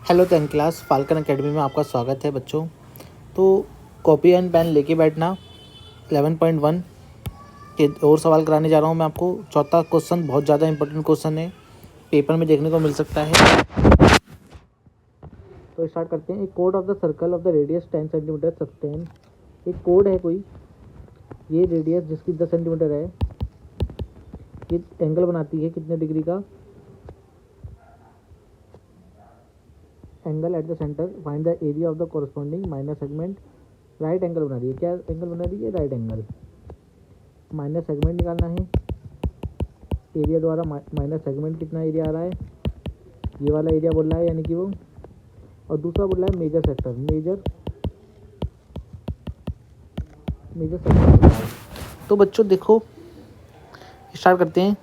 Hello 10th class falcon academy में आपका स्वागत है बच्चों। तो कॉपी एंड पेन लेके बैठना। 11.1 के और सवाल कराने जा रहा हूँ मैं आपको। चौथा क्वेश्चन बहुत ज़्यादा इंपॉर्टेंट क्वेश्चन है, पेपर में देखने को मिल सकता है। तो स्टार्ट करते हैं। एक code of the circle of the radius 10 centimetre sustain. एक कोड है कोई, ये रेडियस जिसकी 10 सेंटीमीटर है, ये एंगल बनाती है कितने डिग्री का? Angle at the centre, find the area of the corresponding minor segment. Right angle बना रही है। क्या एंगल बना रही है? Right angle. माइनर सेगमेंट निकालना है। एरिया द्वारा माइनर सेगमेंट कितना एरिया आ रहा है, ये वाला एरिया बोल रहा है, यानी कि वो। और दूसरा बोल रहा है मेजर सेक्टर। Major sector. तो बच्चों देखो, स्टार्ट करते हैं।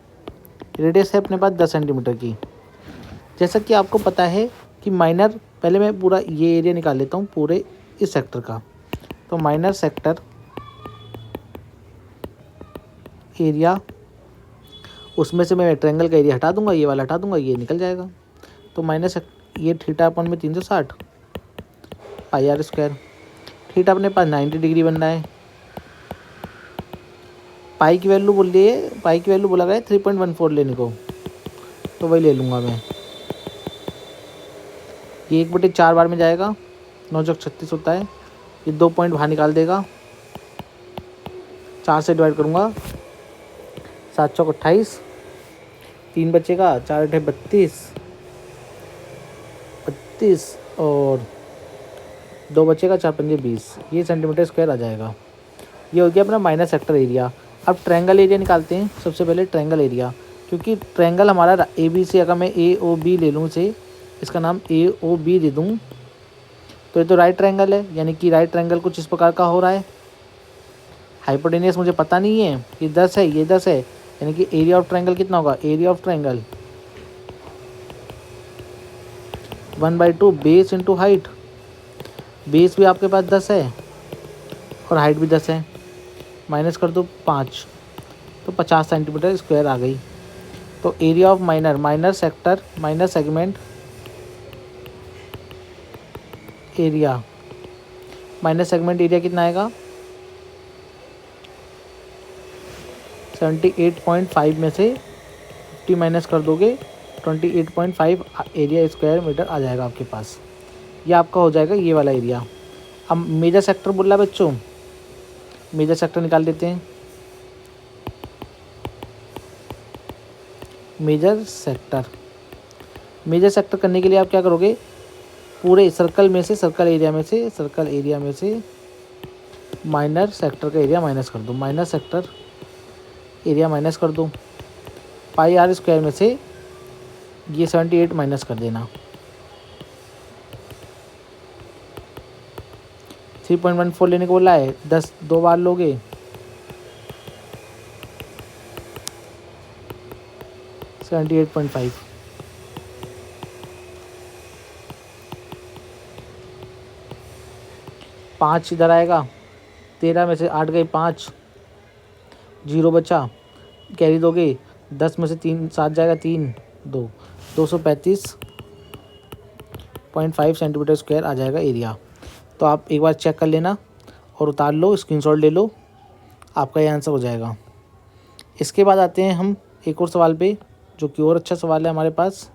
रेडियस है अपने पास 10 सेंटीमीटर की। जैसा कि आपको पता है कि माइनर, पहले मैं पूरा ये एरिया निकाल लेता हूँ पूरे इस सेक्टर का। तो माइनर सेक्टर एरिया, उसमें से मैं ट्रायंगल का एरिया हटा दूंगा, ये वाला हटा दूंगा, ये निकल जाएगा। तो माइनस ये थीटा अपन में 360 पाई आर स्क्वायर। थीटा अपने पास 90 डिग्री बन रहा है। पाई की वैल्यू बोल रही है, पाई की वैल्यू बोला गया 3.14 लेने को, तो वही ले लूँगा मैं। ये 1/4 बार में जाएगा, 9×36 होता है। ये 2 पॉइंट बाहर निकाल देगा, 4 से डिवाइड करूँगा, 7×28, 3 बचेगा, 4×8 32 और 2 बचेगा, 4×5 20। ये सेंटीमीटर स्क्वायर आ जाएगा। ये हो गया अपना माइनर सेक्टर एरिया। अब ट्रायंगल एरिया निकालते हैं। सबसे पहले ट्रायंगल एरिया, क्योंकि ट्रायंगल हमारा ए बी से, अगर मैं ए ओ बी ले लूँ से, इसका नाम ए ओ बी दे दूँ, तो ये तो राइट ट्रायंगल है, यानी कि राइट ट्रायंगल कुछ इस प्रकार का हो रहा है। हाइपोटेनियस मुझे पता नहीं है, ये 10 है, ये 10 है, यानी कि एरिया ऑफ ट्रायंगल कितना होगा? Area of triangle 1/2 base into height. Base भी आपके पास 10 है और हाइट भी 10 है, माइनस कर दो 5, तो 50 सेंटीमीटर स्क्वायर आ गई। तो area of minor sector, minor segment area, minor segment area कितना आएगा? 78.5 में से 50 माइनस कर दोगे, 28.5 एरिया स्क्वायर मीटर आ जाएगा आपके पास। ये आपका हो जाएगा ये वाला एरिया। अब मेजर सेक्टर बोल रहा है बच्चों, मेजर सेक्टर निकाल लेते हैं। मेजर सेक्टर करने के लिए आप क्या करोगे? पूरे सर्कल में से, सर्कल एरिया में से माइनर सेक्टर का एरिया माइनस कर दो। माइनर सेक्टर एरिया माइनस कर दो। पाई आर स्क्वायर में से ये 78 माइनस कर देना। 3.14 लेने को बोला है, 10 2 बार लोगे, 78.5। 5 इधर आएगा, 13 में से 8 गए, 5 जीरो बचा, कैरी दोगे, 10 में से 3 7 जाएगा, 3 2 235.5 सेंटीमीटर स्क्वायर आ जाएगा एरिया। तो आप एक बार चेक कर लेना और उतार लो, स्क्रीनशॉट ले लो, आपका ये आंसर हो जाएगा। इसके बाद आते हैं हम एक और सवाल पे, जो कि और अच्छा सवाल है हमारे पास।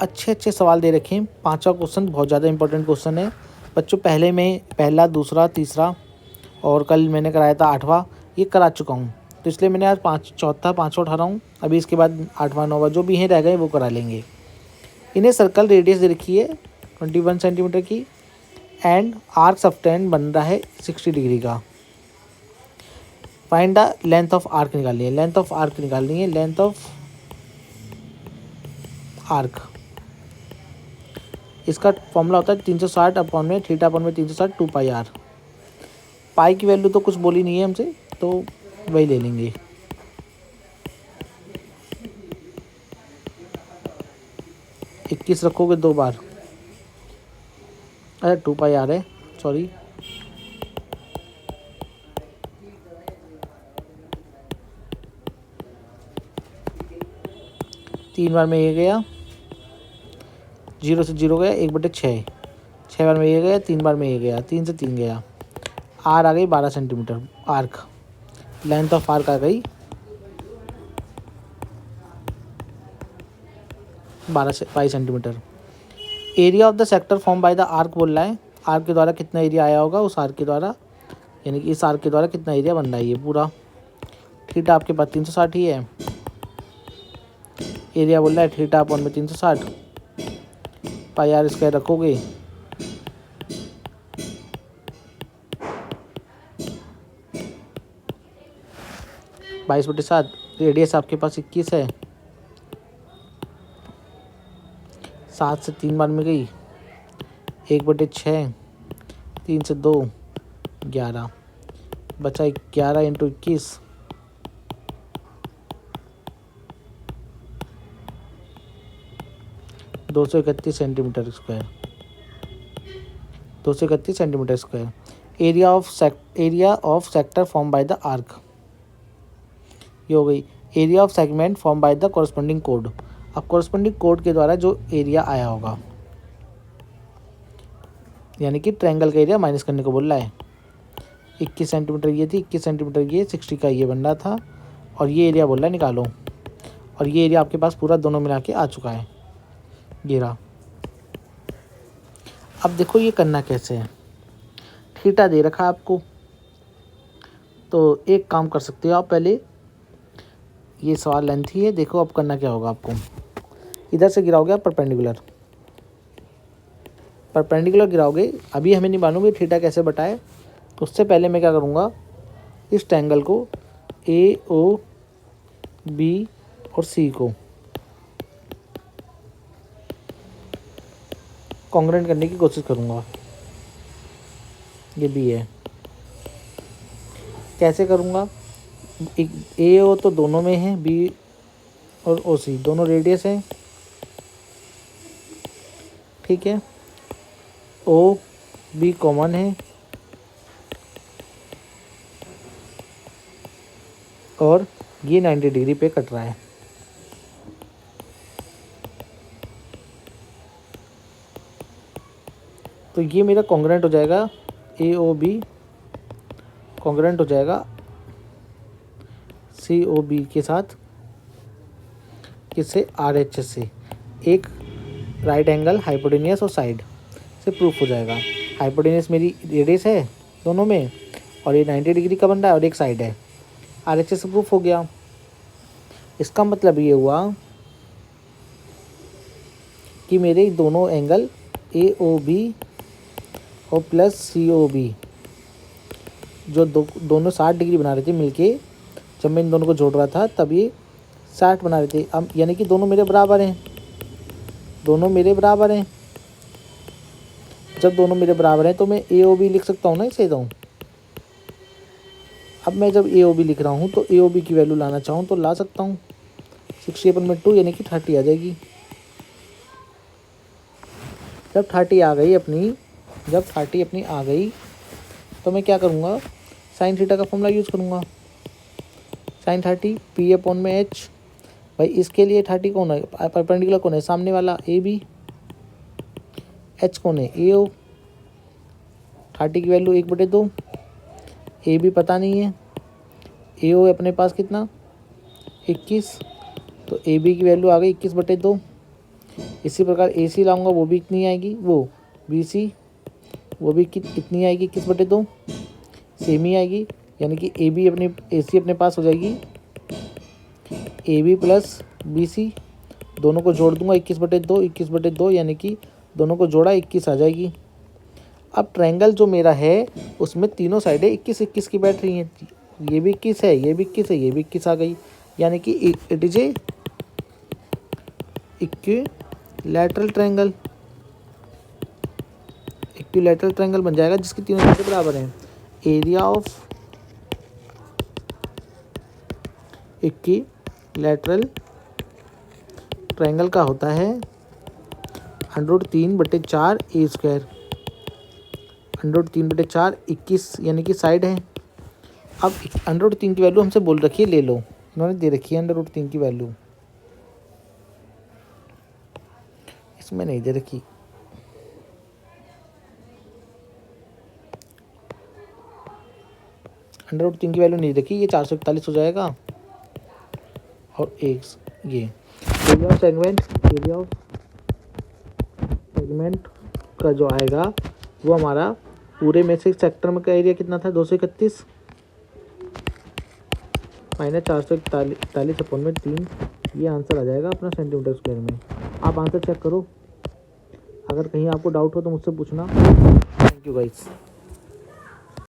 अच्छे सवाल दे रखे हैं। 5वां क्वेश्चन बहुत ज़्यादा इंपॉर्टेंट क्वेश्चन है बच्चों। पहले में पहला, दूसरा, तीसरा और कल मैंने कराया था 8वां, ये करा चुका हूँ। तो इसलिए मैंने आज 5वां उठा रहा हूँ। अभी इसके बाद 8वां 9वां जो भी हैं रह गए वो करा लेंगे। इन्हें सर्कल रेडियस दे रखी है 21 सेंटीमीटर की, एंड आर्क सब्टेंड बन रहा है 60 डिग्री का। Find the length of arc निकालनी है। लेंथ ऑफ आर्क इसका फॉर्मूला होता है 360 अपॉन में थीटा अपॉन में 360 2 पाई आर। पाई की वैल्यू तो कुछ बोली नहीं है हमसे, तो वही ले लेंगे। इक्कीस रखोगे 2 बार, अरे 2 पाई आर है, सॉरी। 3 बार में ये गया, 0 से 0 गया, 1/6, 6 बार में ये गया, 3 बार में ये गया, 3 से 3 गया, आर आ गई 12 centimetre, arc length of arc आ गई 22 centimetre. Area of the sector form by the arc बोल रहा है, आर्क के द्वारा कितना एरिया आया होगा उस आर्क के द्वारा, यानी कि इस आर्क के द्वारा कितना एरिया बन रहा है ये पूरा। थीटा आपके पास 360 ही है, एरिया बोल रहा है थीटा अपॉन में 360, पाई आर स्क्वायर रखोगे 22/7, रेडियस आपके पास 21 है, 7 से 3 बार में गई, 1/6, 3 से 2 11, बचा 11 into 21, 231 centimetre square, 231 centimetre square. Area of sector form by the arc, ये हो गई। Area of segment form by the corresponding code, अब कॉरस्पॉन्डिंग कोड के द्वारा जो एरिया आया होगा, यानी कि ट्रायंगल का एरिया माइनस करने को बोल रहा है। 21 सेंटीमीटर ये थी, 21 सेंटीमीटर ये, 60 का ये बन रहा था, और ये एरिया बोल रहा है निकालो, और ये एरिया आपके पास पूरा दोनों मिला के आ चुका है, ये रहा। अब देखो ये करना कैसे है, थीटा दे रखा आपको, तो एक काम कर सकते हो आप, पहले ये सवाल लेंथ ही है, देखो अब करना क्या होगा आपको, इधर से गिराओगे आप परपेंडिकुलर गिराओगे। अभी हमें नहीं मालूम ये थीटा कैसे बटाए, उससे पहले मैं क्या करूँगा, इस ट्रायंगल को ए ओ बी और सी को कॉन्ग्रुएंट करने की कोशिश करूँगा। ये बी है, कैसे करूँगा, ए ओ तो दोनों में है, बी और ओ सी दोनों रेडियस है, ठीक है, ओ बी कॉमन है, और ये 90 डिग्री पे कट रहा है। तो ये मेरा कॉन्ग्रुएंट हो जाएगा, ए ओ बी कॉन्ग्रुएंट हो जाएगा सी ओ बी के साथ, किससे, आर एच एस से, एक राइट एंगल हाइपोटेनियस और साइड से प्रूफ हो जाएगा। हाइपोटेनियस मेरी रेडियस है दोनों में, और ये 90 डिग्री का बन रहा है, और एक साइड है, आर एच एस से प्रूफ हो गया। इसका मतलब ये हुआ कि मेरे दोनों एंगल ए ओ बी और प्लस सी ओ बी जो दोनों 60 डिग्री बना रहे थे मिलके, जब मैं इन दोनों को जोड़ रहा था तब ये 60 बना रहे थे। अब यानी कि दोनों मेरे बराबर हैं, दोनों मेरे बराबर हैं। जब दोनों मेरे बराबर हैं तो मैं ए ओ बी लिख सकता हूँ ना इसे। तो अब मैं जब ए ओ बी लिख रहा हूँ तो ए ओ बी की वैल्यू लाना चाहूँ तो ला सकता हूँ, 60/2 यानी कि 30 आ जाएगी। जब 30 आ गई अपनी, तो मैं क्या करूँगा, साइन थीटा का फॉर्मूला यूज़ करूँगा। साइन 30 पी अपॉन में एच, भाई इसके लिए 30 कौन है, परपेंडिकुलर कौन है, सामने वाला ए बी, एच कौन है, ए ओ। 30 की वैल्यू 1/2, ए बी पता नहीं है, ए ओ अपने पास कितना 21, तो ए बी की वैल्यू आ गई 21/2। इसी प्रकार ए सी लाऊंगा, वो भी इतनी आएगी, वो बी सी वो भी इतनी आएगी 21/2, सेम ही आएगी। यानी कि ए सी अपने पास हो जाएगी A B plus B C, दोनों को जोड़ दूंगा 21/2 यानी कि दोनों को जोड़ा 21 आ जाएगी। अब ट्रायंगल जो मेरा है उसमें तीनों साइडें 21 की बैठ रही हैं, ये भी 21 है, ये भी 21 है, ये भी 21 आ गई। यानी कि it is a equilateral triangle बन जाएगा जिसकी तीनों साइडें बराबर हैं। एरिया ऑफ इक्विलैटरल ट्रायंगल का होता है 3/4 ए स्क्वायर, 3/4 21 यानी कि साइड है। अब 3 की वैल्यू हमसे बोल रखी है ले लो, उन्होंने दे रखी है 3 की वैल्यू। इसमें नहीं दे रखी। अंडर रूट 3 की वैल्यू नहीं रखी, ये 441 हो जाएगा। और एक ये एरिया ऑफ सेगमेंट का जो आएगा वो हमारा पूरे में से सेक्टर में का एरिया कितना था, 231 माइनस 441/3। ये आंसर आ जाएगा अपना सेंटीमीटर स्क्वायर में। आप आंसर चेक करो, अगर कहीं आपको डाउट हो तो मुझसे पूछना। Thank you guys.